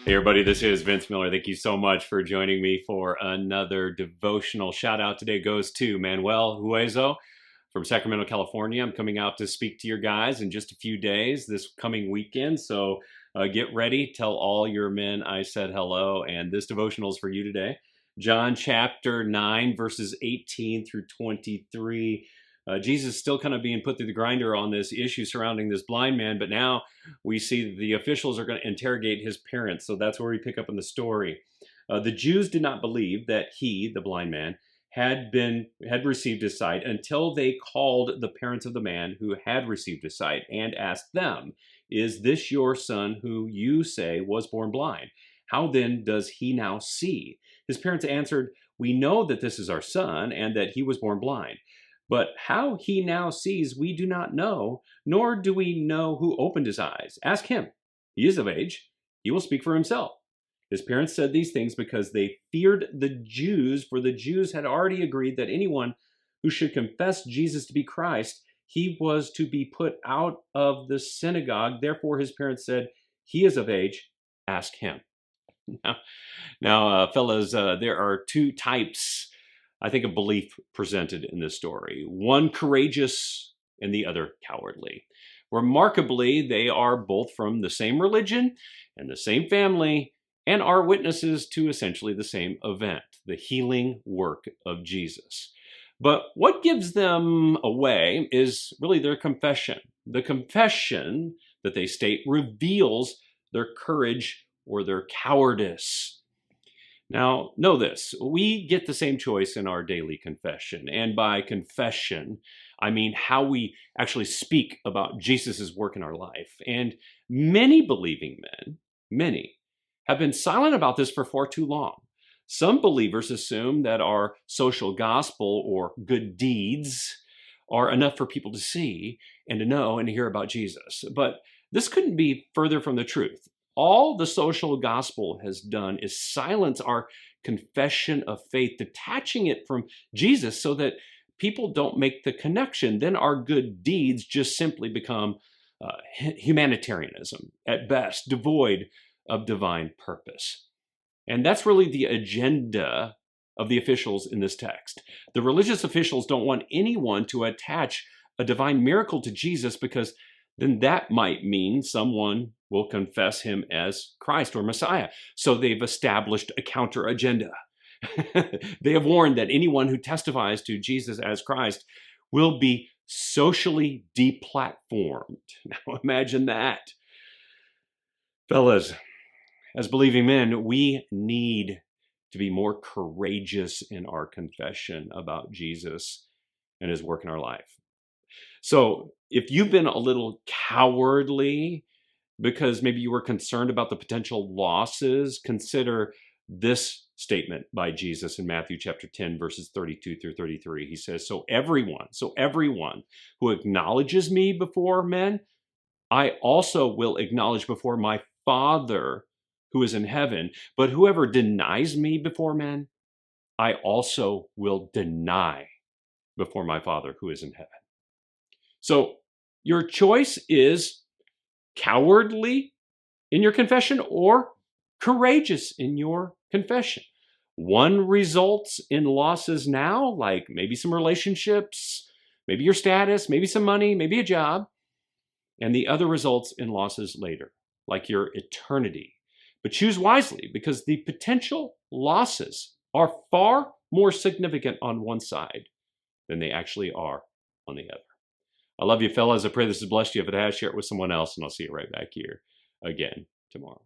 Hey everybody, this is Vince Miller. Thank you so much for joining me for another devotional. Shout out today goes to Manuel Huezo from Sacramento, California. I'm coming out to speak to your guys in just a few days this coming weekend. So get ready. Tell all your men I said hello. And this devotional is for you today. John chapter 9, verses 18 through 23. Jesus is still kind of being put through the grinder on this issue surrounding this blind man, but now we see the officials are going to interrogate his parents. So that's where we pick up in the story. The Jews did not believe that he, the blind man, had received his sight until they called the parents of the man who had received his sight and asked them, "Is this your son who you say was born blind? How then does he now see?" His parents answered, "We know that this is our son and that he was born blind. But how he now sees, we do not know, nor do we know who opened his eyes. Ask him. He is of age. He will speak for himself." His parents said these things because they feared the Jews, for the Jews had already agreed that anyone who should confess Jesus to be Christ, he was to be put out of the synagogue. Therefore, his parents said, "He is of age. Ask him." Now, fellas, there are two types, I think, of belief presented in this story. One courageous and the other cowardly. Remarkably, they are both from the same religion and the same family and are witnesses to essentially the same event, the healing work of Jesus. But what gives them away is really their confession. The confession that they state reveals their courage or their cowardice. Now, know this, we get the same choice in our daily confession. And by confession, I mean how we actually speak about Jesus' work in our life. And many believing men, many, have been silent about this for far too long. Some believers assume that our social gospel or good deeds are enough for people to see and to know and to hear about Jesus. But this couldn't be further from the truth. All the social gospel has done is silence our confession of faith, detaching it from Jesus so that people don't make the connection. Then our good deeds just simply become humanitarianism, at best, devoid of divine purpose. And that's really the agenda of the officials in this text. The religious officials don't want anyone to attach a divine miracle to Jesus, because then that might mean someone will confess him as Christ or Messiah. So they've established a counter agenda. They have warned that anyone who testifies to Jesus as Christ will be socially deplatformed. Now imagine that. Fellas, as believing men, we need to be more courageous in our confession about Jesus and his work in our life. So if you've been a little cowardly because maybe you were concerned about the potential losses, consider this statement by Jesus in Matthew chapter 10, verses 32 through 33. He says, so everyone who acknowledges me before men, I also will acknowledge before my Father who is in heaven. But whoever denies me before men, I also will deny before my Father who is in heaven. So your choice is cowardly in your confession or courageous in your confession. One results in losses now, like maybe some relationships, maybe your status, maybe some money, maybe a job. And the other results in losses later, like your eternity. But choose wisely, because the potential losses are far more significant on one side than they actually are on the other. I love you, fellas. I pray this has blessed you. If it has, share it with someone else, and I'll see you right back here again tomorrow.